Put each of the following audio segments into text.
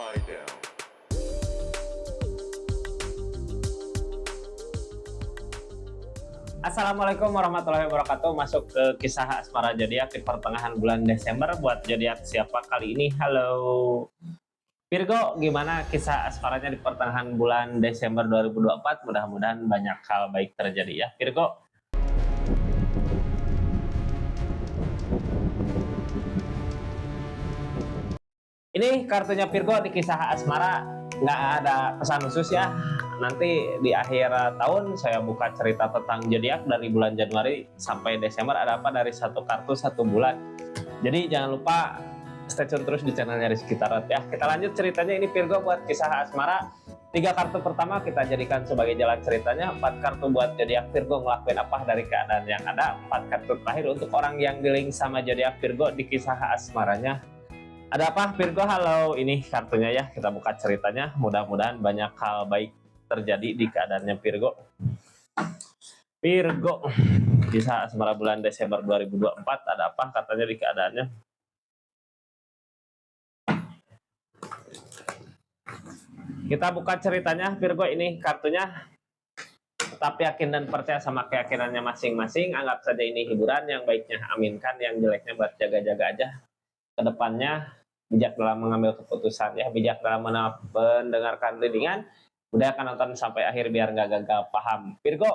lie down. Assalamualaikum warahmatullahi wabarakatuh. Masuk ke kisah asmara zodiak di pertengahan bulan Desember. Buat zodiak siapa kali ini? Halo Virgo, gimana kisah asmaranya di pertengahan bulan Desember 2024? Mudah-mudahan banyak hal baik terjadi ya Virgo. Ini kartunya Virgo di kisah asmara, nggak ada pesan khusus ya. Nanti di akhir tahun saya buka cerita tentang zodiak dari bulan Januari sampai Desember, ada apa dari satu kartu satu bulan. Jadi jangan lupa stay tune terus di channelnya Rizky Tarot ya. Kita lanjut ceritanya. Ini Virgo buat kisah asmara. 3 kartu pertama kita jadikan sebagai jalan ceritanya. 4 kartu buat zodiak Virgo ngelakuin apa dari keadaan yang ada. 4 kartu terakhir untuk orang yang di-link sama zodiak Virgo di kisah asmaranya. Ada apa Virgo? Halo, ini kartunya ya. Kita buka ceritanya. Mudah-mudahan banyak hal baik terjadi di keadaannya Virgo. Virgo, kisah asmara bulan Desember 2024 ada apa katanya di keadaannya? Kita buka ceritanya Virgo. Ini kartunya. Tetap yakin dan percaya sama keyakinannya masing-masing. Anggap saja ini hiburan. Yang baiknya aminkan, yang jeleknya buat jaga-jaga aja. Kedepannya bijak dalam mengambil keputusan ya, bijak dalam mendengarkan readingan. Udah akan nonton sampai akhir biar nggak gagal paham. Virgo,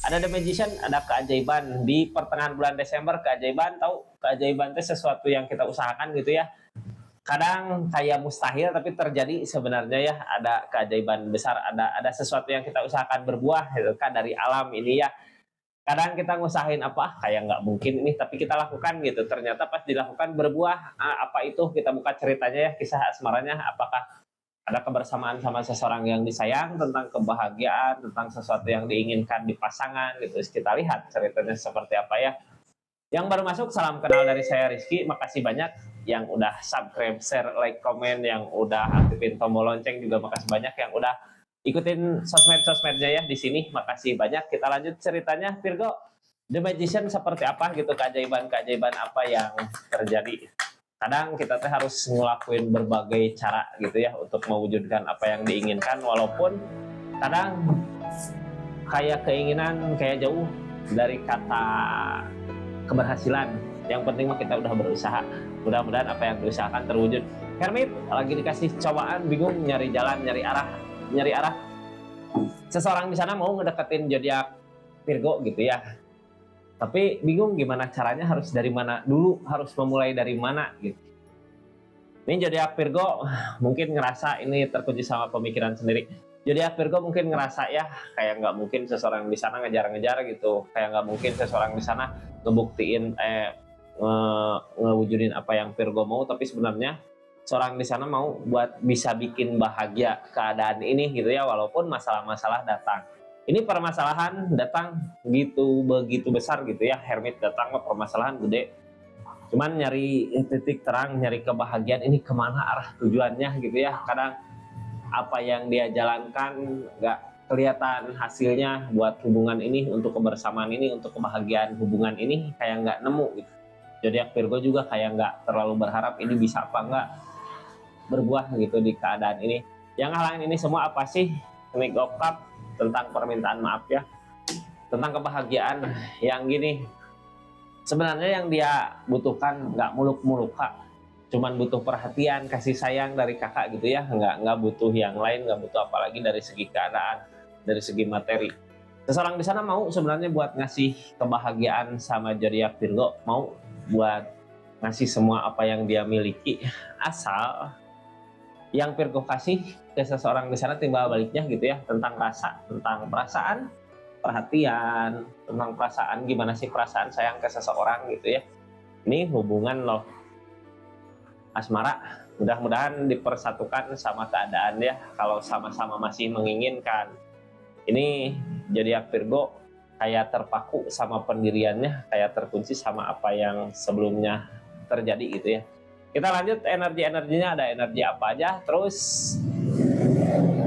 ada The Magician, ada keajaiban di pertengahan bulan Desember. Keajaiban, tahu keajaiban itu sesuatu yang kita usahakan gitu ya. Kadang kayak mustahil tapi terjadi sebenarnya ya. Ada keajaiban besar, ada sesuatu yang kita usahakan berbuah gitu kan dari alam ini ya. Kadang kita ngusahain apa kayak nggak mungkin ini, tapi kita lakukan gitu, ternyata pas dilakukan berbuah. Apa itu? Kita buka ceritanya ya, kisah asmaranya. Apakah ada kebersamaan sama seseorang yang disayang, tentang kebahagiaan, tentang sesuatu yang diinginkan di pasangan gitu. Kita lihat ceritanya seperti apa ya. Yang baru masuk, salam kenal dari saya Rizky. Makasih banyak yang udah subscribe, share, like, komen, yang udah aktifin tombol lonceng juga makasih banyak, yang udah ikutin sosmed-sosmednya ya di sini. Makasih banyak. Kita lanjut ceritanya Virgo. The Magician seperti apa gitu, keajaiban-keajaiban apa yang terjadi. Kadang kita harus ngelakuin berbagai cara gitu ya untuk mewujudkan apa yang diinginkan, walaupun kadang kayak keinginan kayak jauh dari kata keberhasilan. Yang penting mah kita udah berusaha. Mudah-mudahan apa yang diusahakan terwujud. Hermit lagi dikasih cobaan, bingung nyari jalan, nyari arah. Seseorang di sana mau ngedeketin zodiak Virgo gitu ya, tapi bingung gimana caranya, harus dari mana dulu, harus memulai dari mana gitu. Ini zodiak Virgo mungkin ngerasa ini terkunci sama pemikiran sendiri. Zodiak Virgo mungkin ngerasa ya kayak nggak mungkin seseorang di sana ngejar-ngejar gitu, kayak nggak mungkin seseorang di sana ngebuktiin ngewujudin apa yang Virgo mau. Tapi sebenarnya seorang di sana mau buat bisa bikin bahagia keadaan ini gitu ya, walaupun masalah-masalah datang. Ini permasalahan datang gitu begitu besar gitu ya. Hermit datang permasalahan gede, cuman nyari titik terang, nyari kebahagiaan ini kemana arah tujuannya gitu ya. Kadang apa yang dia jalankan nggak kelihatan hasilnya buat hubungan ini, untuk kebersamaan ini, untuk kebahagiaan hubungan ini, kayak nggak nemu gitu. Zodiak Virgo juga kayak nggak terlalu berharap ini bisa apa nggak berbuah gitu di keadaan ini. Yang halangin ini semua apa sih? King of Cup, tentang permintaan maaf ya, tentang kebahagiaan yang gini. Sebenarnya yang dia butuhkan nggak muluk-muluk kak, cuman butuh perhatian, kasih sayang dari kakak gitu ya. Nggak butuh yang lain, nggak butuh apalagi dari segi keadaan, dari segi materi. Seseorang di sana mau sebenarnya buat ngasih kebahagiaan sama zodiak Virgo, mau buat ngasih semua apa yang dia miliki, asal yang Virgo kasih ke seseorang di sana timbal baliknya gitu ya, tentang rasa, tentang perasaan, perhatian, tentang perasaan, gimana sih perasaan sayang ke seseorang gitu ya. Ini hubungan loh asmara, mudah-mudahan dipersatukan sama keadaan ya, kalau sama-sama masih menginginkan. Ini zodiak Virgo kayak terpaku sama pendiriannya, kayak terkunci sama apa yang sebelumnya terjadi gitu ya. Kita lanjut energi-energinya, ada energi apa aja. Terus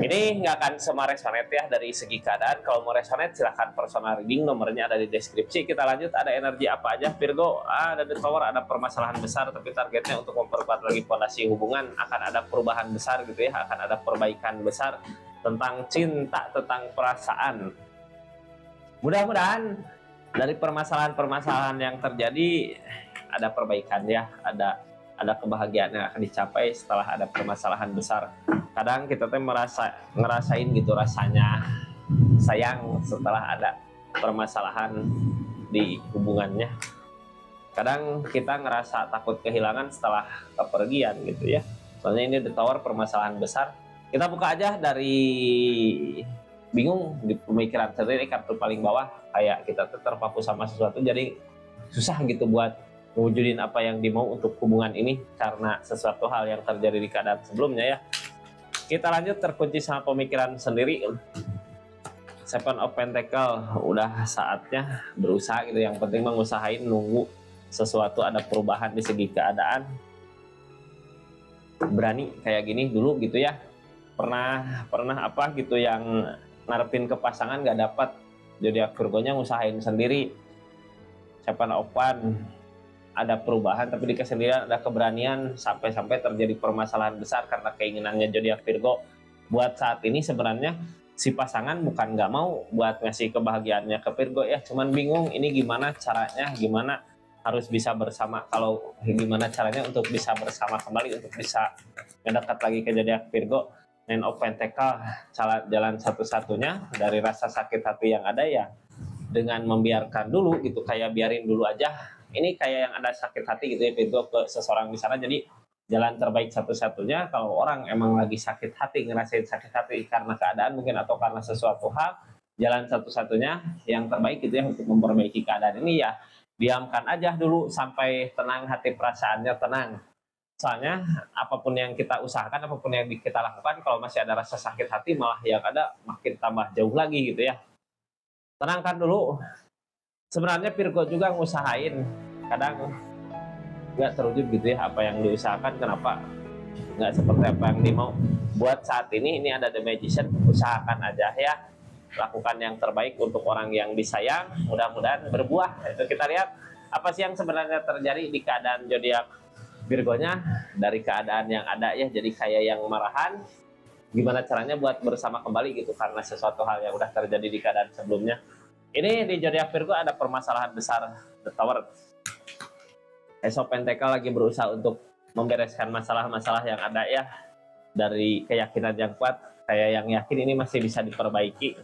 Ini nggak akan semua resonate ya dari segi keadaan. Kalau mau resonate silahkan personal reading, nomornya ada di deskripsi. Kita lanjut, ada energi apa aja Virgo? Ada The Tower, ada permasalahan besar tapi targetnya untuk memperkuat lagi fondasi hubungan. Akan ada perubahan besar gitu ya, akan ada perbaikan besar tentang cinta, tentang perasaan. Mudah-mudahan dari permasalahan-permasalahan yang terjadi ada perbaikan ya, ada kebahagiaan yang akan dicapai setelah ada permasalahan besar. Kadang kita tuh ngerasain gitu rasanya sayang setelah ada permasalahan di hubungannya. Kadang kita ngerasa takut kehilangan setelah kepergian gitu ya. Soalnya ini The Tower, permasalahan besar. Kita buka aja dari bingung di pemikiran sendiri, kartu paling bawah, kayak kita terpaku sama sesuatu jadi susah gitu buat mewujudin apa yang dimau untuk hubungan ini karena sesuatu hal yang terjadi di keadaan sebelumnya ya. Kita lanjut, terkunci sama pemikiran sendiri. Seven of Pentacle, udah saatnya berusaha gitu. Yang penting mengusahain nunggu sesuatu ada perubahan di segi keadaan. Berani kayak gini dulu gitu ya. Pernah apa gitu yang ngarepin ke pasangan gak dapat, jadi Virgonya ngusahain sendiri. Seven of Wands, ada perubahan tapi di kesendirian ada keberanian sampai terjadi permasalahan besar karena keinginannya zodiak Virgo. Buat saat ini sebenarnya si pasangan bukan nggak mau buat ngasih kebahagiaannya ke Virgo ya, cuman bingung ini gimana caranya, gimana harus bisa bersama, kalau gimana caranya untuk bisa bersama kembali, untuk bisa mendekat lagi ke zodiak Virgo. Nine of Pentacle, jalan satu-satunya dari rasa sakit hati yang ada ya dengan membiarkan dulu gitu, kayak biarin dulu aja. Ini kayak yang ada sakit hati gitu ya Virgo ke seseorang di sana, jadi jalan terbaik satu-satunya kalau orang emang lagi sakit hati, ngerasain sakit hati karena keadaan mungkin atau karena sesuatu hal, jalan satu-satunya yang terbaik gitu ya untuk memperbaiki keadaan ini ya diamkan aja dulu sampai tenang hati, perasaannya tenang. Soalnya apapun yang kita usahakan, apapun yang kita lakukan, kalau masih ada rasa sakit hati malah yang ada makin tambah jauh lagi gitu ya. Tenangkan dulu. Sebenarnya Virgo juga ngusahain, kadang nggak terwujud gitu ya apa yang diusahakan, kenapa nggak seperti apa yang dimau. Buat saat ini ada The Magician, usahakan aja ya, lakukan yang terbaik untuk orang yang disayang, mudah-mudahan berbuah. Itu kita lihat apa sih yang sebenarnya terjadi di keadaan zodiak Virgonya dari keadaan yang ada ya, jadi kayak yang marahan, gimana caranya buat bersama kembali gitu karena sesuatu hal yang udah terjadi di keadaan sebelumnya. Ini di zodiak Virgo ada permasalahan besar, The Tower. Ace of Pentacle lagi berusaha untuk membereskan masalah-masalah yang ada ya, dari keyakinan yang kuat, kayak yang yakin ini masih bisa diperbaiki.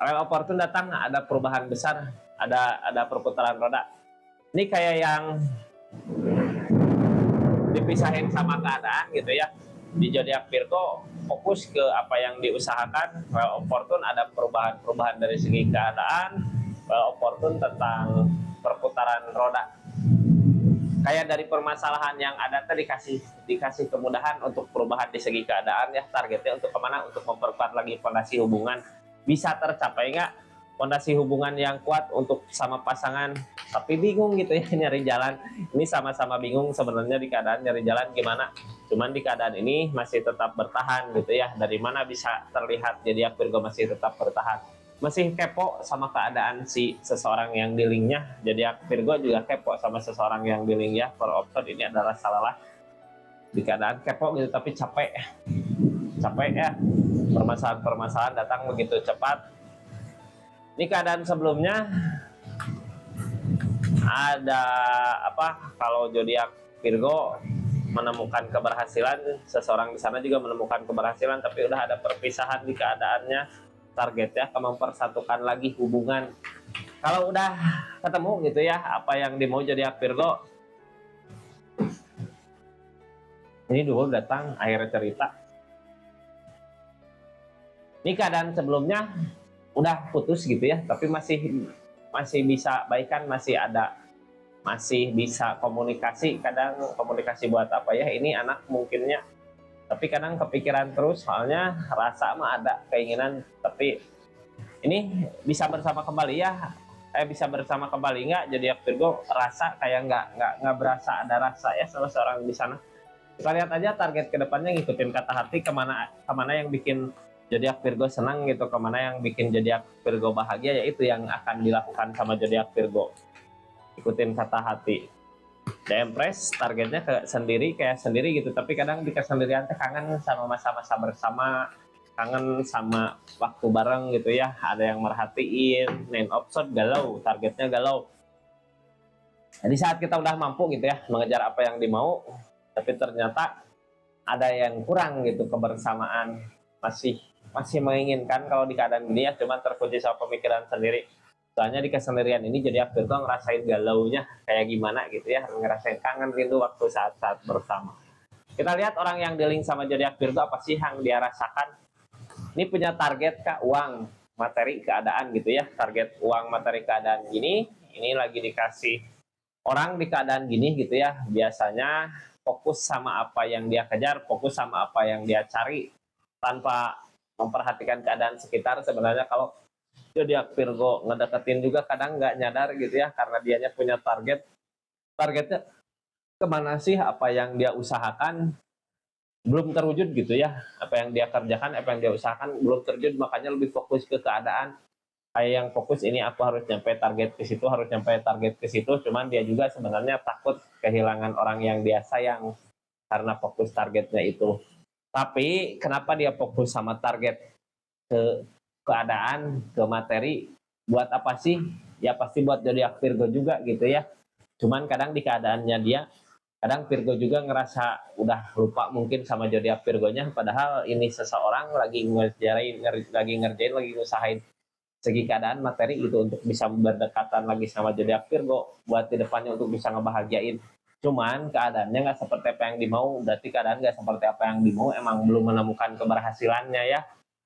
Kalau Fortune datang, ada perubahan besar, ada perputaran roda. Ini kayak yang dipisahin sama keadaan gitu ya. Di zodiak Virgo fokus ke apa yang diusahakan. Well, Fortune ada perubahan dari segi keadaan. Well, Fortune tentang perputaran roda. Kayak dari permasalahan yang ada tadi dikasih kemudahan untuk perubahan di segi keadaan ya. Targetnya untuk kemana? Untuk memperkuat lagi fondasi hubungan. Bisa tercapai nggak fondasi hubungan yang kuat untuk sama pasangan, tapi bingung gitu ya nyari jalan. Ini sama-sama bingung sebenarnya di keadaan nyari jalan gimana, cuman di keadaan ini masih tetap bertahan gitu ya. Dari mana bisa terlihat jadi Virgo masih tetap bertahan, masih kepo sama keadaan si seseorang yang di linknya. Jadi Virgo juga kepo sama seseorang yang di link ya. For option ini adalah salah di keadaan kepo gitu tapi capek ya, permasalahan datang begitu cepat. Ini keadaan sebelumnya ada apa, kalau zodiak Virgo menemukan keberhasilan, seseorang di sana juga menemukan keberhasilan, tapi udah ada perpisahan di keadaannya. Targetnya mempersatukan lagi hubungan. Kalau udah ketemu gitu ya apa yang dimau zodiak Virgo, ini dulu datang akhir cerita. Ini keadaan sebelumnya udah putus gitu ya, tapi masih bisa baikan, masih bisa komunikasi. Kadang komunikasi buat apa ya, ini anak mungkinnya, tapi kadang kepikiran terus, soalnya rasa mah ada keinginan, tapi ini bisa bersama kembali ya. Bisa bersama kembali nggak? Jadi Virgo rasa kayak nggak berasa ada rasa ya sama seorang di sana. Kita lihat aja target kedepannya, ngikutin kata hati, kemana yang bikin zodiak Virgo senang gitu, kemana yang bikin zodiak Virgo bahagia, yaitu yang akan dilakukan sama zodiak Virgo. Ikutin kata hati. The Empress targetnya kayak sendiri gitu, tapi kadang di kesendirian teh kangen sama masa-masa bersama, kangen sama waktu bareng gitu ya, ada yang merhatiin. Nine of Swords galau, targetnya galau. Jadi saat kita udah mampu gitu ya mengejar apa yang dimau, tapi ternyata ada yang kurang gitu, kebersamaan masih masih menginginkan kalau di keadaan gini ya, cuman terkunci sama pemikiran sendiri. Soalnya di kesendirian ini jadi Virgo tuh ngerasain galaunya kayak gimana gitu ya, ngerasain kangen rindu waktu saat-saat bersama. Kita lihat orang yang dealing sama zodiak Virgo, apa sih yang dia rasakan. Ini punya target ke uang, materi, keadaan gitu ya. Target uang, materi, keadaan gini, ini lagi dikasih orang di keadaan gini gitu ya. Biasanya fokus sama apa yang dia kejar, fokus sama apa yang dia cari, tanpa memperhatikan keadaan sekitar. Sebenarnya kalau zodiak Virgo ngedeketin juga kadang nggak nyadar gitu ya, karena dianya punya targetnya kemana sih, apa yang dia usahakan belum terwujud gitu ya, apa yang dia kerjakan, apa yang dia usahakan belum terwujud, makanya lebih fokus ke keadaan. Kayak yang fokus ini, aku harus nyampe target ke situ, harus nyampe target ke situ, cuman dia juga sebenarnya takut kehilangan orang yang dia sayang karena fokus targetnya itu. Tapi kenapa dia fokus sama target ke keadaan, ke materi, buat apa sih? Ya pasti buat jadi Virgo juga gitu ya. Cuman kadang di keadaannya dia, kadang Virgo juga ngerasa udah lupa mungkin sama zodiak Virgonya, padahal ini seseorang lagi lagi ngusahain segi keadaan materi gitu untuk bisa berdekatan lagi sama zodiak Virgo, buat di depannya untuk bisa ngebahagiain. Cuman keadaannya nggak seperti apa yang dimau, berarti keadaan nggak seperti apa yang dimau, emang belum menemukan keberhasilannya ya.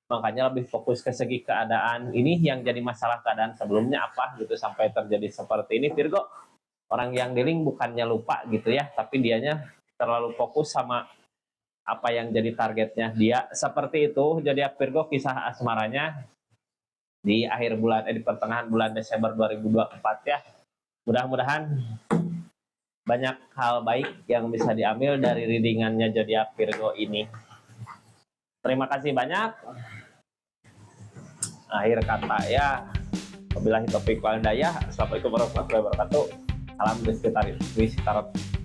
Makanya lebih fokus ke segi keadaan ini, yang jadi masalah keadaan sebelumnya apa gitu sampai terjadi seperti ini Virgo. Orang yang dealing bukannya lupa gitu ya, tapi dianya terlalu fokus sama apa yang jadi targetnya dia. Seperti itu zodiak Virgo kisah asmaranya di akhir bulan, di pertengahan bulan Desember 2024 ya. Mudah-mudahan banyak hal baik yang bisa diambil dari readingannya zodiak Virgo ini. Terima kasih banyak. Akhir kata ya, wabillahi taufiq wal hidayah. Assalamualaikum warahmatullahi wabarakatuh. Salam Rizky Tarot.